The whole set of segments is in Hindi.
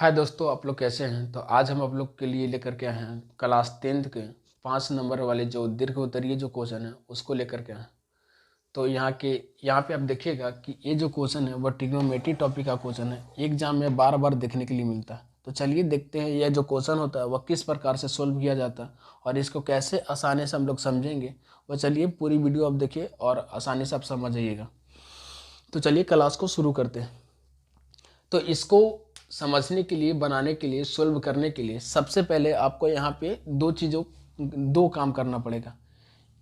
हाय दोस्तों, आप लोग कैसे हैं। तो आज हम आप लोग के लिए लेकर के आए हैं क्लास 10th के 5 नंबर वाले जो दीर्घ उत्तरीय जो क्वेश्चन है उसको लेकर के आए हैं। तो यहाँ पे आप देखिएगा कि ये जो क्वेश्चन है वह ट्रिग्नोमेट्री टॉपिक का क्वेश्चन है। एग्जाम में बार बार देखने के लिए मिलता है। तो चलिए देखते हैं यह जो क्वेश्चन होता है वह किस प्रकार से सोल्व किया जाता है और इसको कैसे आसानी से हम लोग समझेंगे। वह चलिए पूरी वीडियो आप देखिए और आसानी से आप समझ जाइएगा। तो चलिए क्लास को शुरू करते हैं। तो इसको समझने के लिए, बनाने के लिए, सोल्व करने के लिए सबसे पहले आपको यहाँ पे दो काम करना पड़ेगा।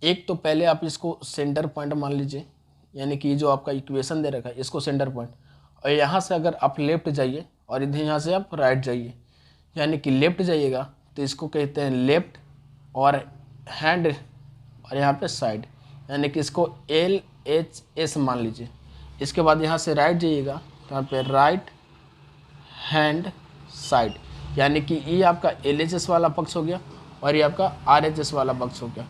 एक तो पहले आप इसको सेंटर पॉइंट मान लीजिए, यानी कि जो आपका इक्वेशन दे रखा है इसको सेंटर पॉइंट, और यहाँ से अगर आप लेफ्ट जाइए और इधर यहाँ से आप राइट जाइए, यानी कि लेफ्ट जाइएगा तो इसको कहते हैं लेफ्ट और हैंड, और यहाँ पे साइड, यानी कि इसको LHS मान लीजिए। इसके बाद यहाँ से राइट जाइएगा तो यहाँ पे राइट हैंड साइड, यानी कि ये आपका LHS वाला पक्ष हो गया और ये आपका RHS वाला पक्ष हो गया।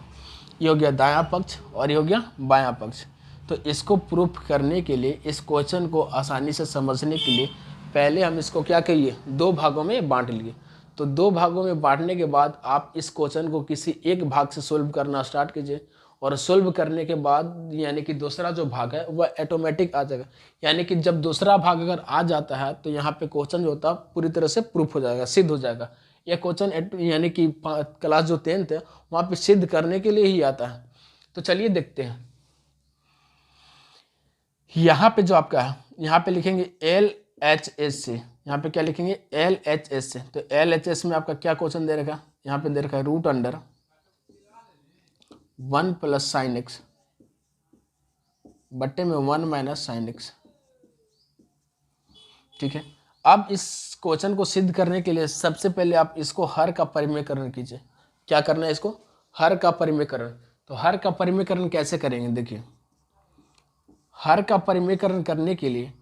ये हो गया दायां पक्ष और ये हो गया बायां पक्ष। तो इसको प्रूफ करने के लिए, इस क्वेश्चन को आसानी से समझने के लिए पहले हम इसको क्या कहिए, दो भागों में बांट लिए। तो दो भागों में बांटने के बाद आप इस क्वेश्चन को किसी एक भाग से सोल्व करना स्टार्ट कीजिए, और सोल्व करने के बाद यानी कि दूसरा जो भाग है वह ऑटोमेटिक आ जाएगा। यानी कि जब दूसरा भाग अगर आ जाता है तो यहाँ पे क्वेश्चन जो होता है पूरी तरह से प्रूफ हो जाएगा, सिद्ध हो जाएगा। यह क्वेश्चन यानी कि क्लास जो 10th है वहाँ पे सिद्ध करने के लिए ही आता है। तो चलिए देखते हैं। यहाँ पे जो आपका है, यहाँ पे लिखेंगे LHS से, यहाँ पे क्या लिखेंगे LHS से। तो LHS में आपका क्या क्वेश्चन दे रखा है, यहाँ पे दे रखा है √1 + sin x बट्टे में 1 - sin x। ठीक है। अब इस क्वेश्चन को सिद्ध करने के लिए सबसे पहले आप इसको हर का परिमेयकरण कीजिए। क्या करना है, इसको हर का परिमेयकरण। तो हर का परिमेयकरण कैसे करेंगे, देखिए हर का परिमेयकरण करने के लिए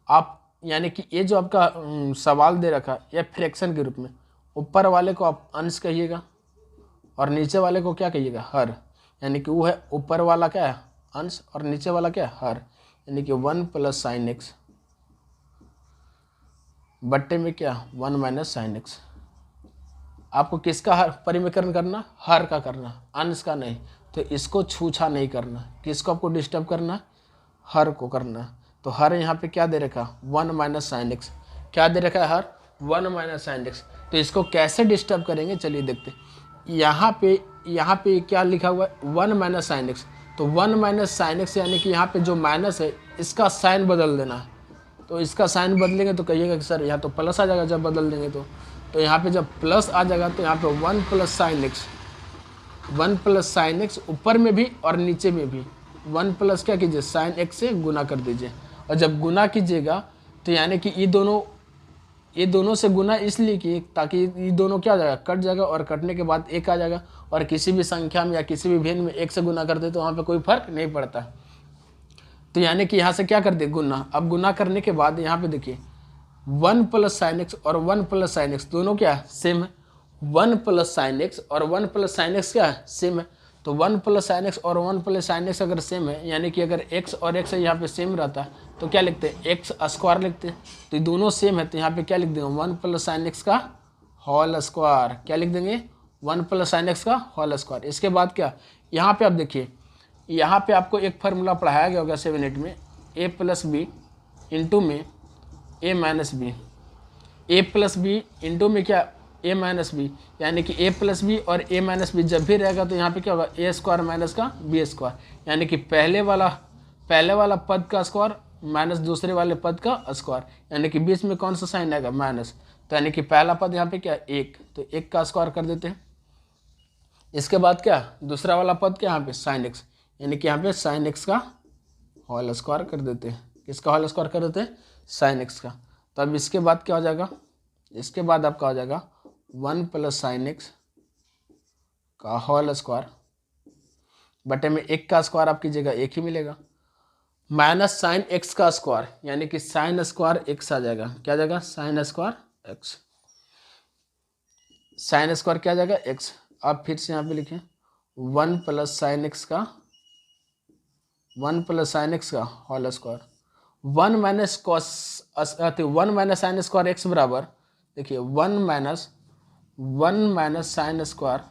आप, यानी कि ये जो आपका सवाल दे रखा है फ्रैक्शन के रूप में, ऊपर वाले को आप अंश कहिएगा और नीचे वाले को क्या कहिएगा, हर। यानी कि वो है ऊपर वाला क्या है अंश और नीचे वाला क्या है हर, यानी कि 1 + sin x बट्टे में क्या 1 - sin x। आपको किसका हर परिमेयकरण करना, हर का करना, अंश का नहीं। तो इसको छूछा नहीं करना, किसको आपको डिस्टर्ब करना, हर को करना। तो हर यहाँ पे क्या दे रखा 1 - sin x, क्या दे रखा है हर 1 - sin x। तो इसको कैसे डिस्टर्ब करेंगे चलिए देखते। यहाँ पे क्या लिखा हुआ है 1 - sin x। तो 1 - sin x यानी कि यहाँ पे जो माइनस है इसका साइन बदल देना है। तो इसका साइन बदलेंगे तो कहिएगा कि सर यहाँ तो प्लस आ जाएगा जब बदल देंगे। तो यहाँ पे जब प्लस आ जाएगा तो यहाँ पे 1 + sin x, 1 + sin x ऊपर में भी और नीचे में भी 1 प्लस क्या कीजिए sin x से गुना कर दीजिए। और जब गुना कीजिएगा तो यानी कि ये दोनों से गुना इसलिए कि ताकि ये दोनों क्या हो जाएगा, कट जाएगा, और कटने के बाद एक आ जाएगा। और किसी भी संख्या में या किसी भी भिन्न में एक से गुना करते तो वहाँ पे कोई फर्क नहीं पड़ता। तो यानी कि यहाँ से क्या कर दे गुना। अब गुना करने के बाद यहाँ पे देखिए 1 + sin x और 1 + sin x दोनों क्या है सेम है। 1 + sin x और 1 + sin x क्या है सेम है। तो 1 + sin x और 1 + sin x अगर सेम है, यानी कि अगर x और x यहाँ पे सेम रहता है तो क्या लिखते हैं x² लिखते हैं। तो ये दोनों सेम है तो यहाँ पे क्या लिख देंगे 1 + sin x का होल स्क्वायर। क्या लिख देंगे 1 + sin x का होल स्क्वायर। इसके बाद क्या, यहाँ पे आप देखिए, यहाँ पे आपको एक फार्मूला पढ़ाया गया होगा 7 8 में, a + b इंटू में a - b, a + b into में क्या a - b, यानी कि a + b और a - b जब भी रहेगा तो यहाँ पे क्या होगा a² माइनस का b², यानी कि पहले वाला पद का स्क्वायर माइनस दूसरे वाले पद का स्क्वायर, यानी कि बीच में कौन सा साइन आएगा माइनस। तो यानी कि पहला पद यहाँ पे क्या 1, तो 1 का स्क्वायर कर देते हैं। इसके बाद क्या दूसरा वाला पद क्या यहाँ पे sin x, यानी कि यहाँ पे sin x का होल स्क्वायर कर देते हैं। किसका होल स्क्वायर कर देते हैं sin x का। तो अब इसके बाद क्या हो जाएगा, इसके बाद आपका हो जाएगा 1 + sin x का होल स्क्वायर बटे में 1 का स्क्वायर आप कीजिएगा 1 ही मिलेगा, माइनस sin x का स्क्वायर, यानी कि sin² x आ जाएगा। क्या आ जाएगा sin² x, sin² क्या आ जाएगा x। अब फिर से यहाँ पे लिखें 1 + sin x का होल स्क्वायर, 1 - sin² x बराबर देखिए 1 - साइन स्क्वायर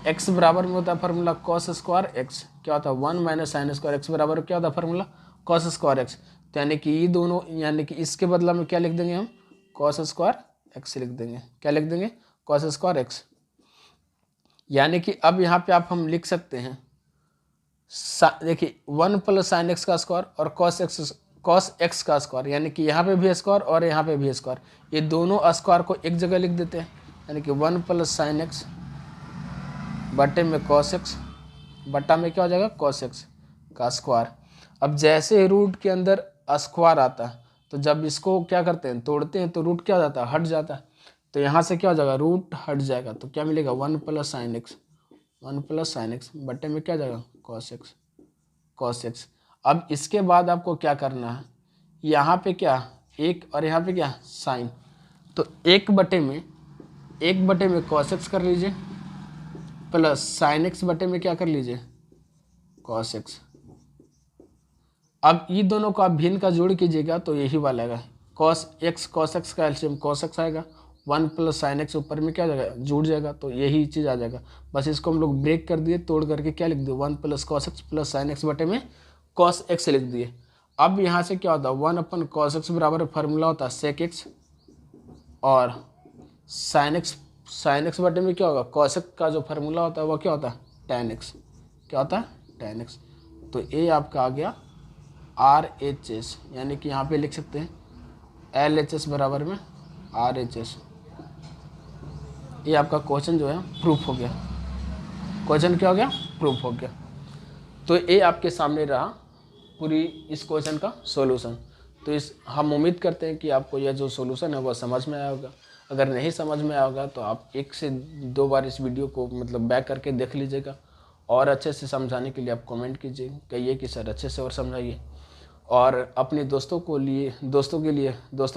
एक्स बराबर में होता है फार्मूला कॉस स्क्वायर एक्स। क्या होता है 1 - साइन स्क्वायर एक्स बराबर क्या होता है फार्मूला कॉस स्क्वायर एक्स। तो यानी कि ये दोनों, यानी कि इसके बदला में क्या लिख देंगे हम, कॉस स्क्वायर एक्स लिख देंगे। क्या लिख देंगे, कॉस स्क्वायर एक्स। यानी कि अब यहाँ पे आप हम लिख सकते हैं, देखिए 1 + साइन एक्स का स्क्वायर और कॉस एक्स का स्क्वायर, यानी कि यहाँ पे भी स्क्वायर और यहाँ पे भी स्क्वायर, ये दोनों स्क्वायर को एक जगह लिख देते हैं। यानी कि 1 + साइन एक्स बटे में कॉस एक्स बटा में क्या हो जाएगा, कॉस एक्स का स्क्वायर। अब जैसे रूट के अंदर स्क्वायर आता है तो जब इसको क्या करते हैं, तोड़ते हैं, तो रूट क्या हो जाता है, हट जाता है। तो यहाँ से क्या हो जाएगा, रूट हट जाएगा। तो क्या मिलेगा 1 + साइन एक्स, 1 + साइन एक्स बटे में क्या जाएगा, कॉस एक्स। अब इसके बाद आपको क्या करना है, यहाँ पे क्या एक और यहाँ पे क्या साइन, तो 1 बटे में कॉस एक्स कर लीजिए प्लस साइन एक्स बटे में क्या कर लीजिए, कॉस एक्स। अब ये दोनों को आप भिन्न का जोड़ कीजिएगा तो यही वाला आएगा, कॉस एक्स का एलसीएम कॉस एक्स आएगा, 1 + साइन एक्स ऊपर में क्या हो जाएगा, जुड़ जाएगा, तो यही चीज़ आ जाएगा। बस इसको हम लोग ब्रेक कर दिए, तोड़ करके क्या लिख दिए, 1 + cos x plus sine x बटे में कॉस एक्स लिख दिए। अब यहाँ से क्या होता है, 1 / कॉस एक्स बराबर फार्मूला होता है सेक एक्स, और साइन एक्स बटे में क्या होगा, कॉस एक्स का जो फार्मूला होता है वो क्या होता है, tan एक्स। क्या होता है, tan एक्स। तो ये आपका आ गया RHS, यानी कि यहाँ पे लिख सकते हैं LHS बराबर में RHS। ये आपका क्वेश्चन जो है प्रूफ हो गया। क्वेश्चन क्या हो गया, प्रूफ हो गया। तो ये आपके सामने रहा पूरी इस क्वेश्चन का सॉल्यूशन। तो हम उम्मीद करते हैं कि आपको यह जो सॉल्यूशन है वो समझ में आया होगा। अगर नहीं समझ में आया होगा तो आप 1 से 2 बार इस वीडियो को मतलब बैक करके देख लीजिएगा, और अच्छे से समझाने के लिए आप कमेंट कीजिए, कहिए कि सर अच्छे से और समझाइए। और अपने दोस्तों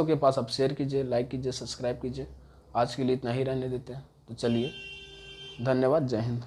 के पास आप शेयर कीजिए, लाइक कीजिए, सब्सक्राइब कीजिए। आज के लिए इतना ही रहने देते हैं। तो चलिए, धन्यवाद, जय हिंद।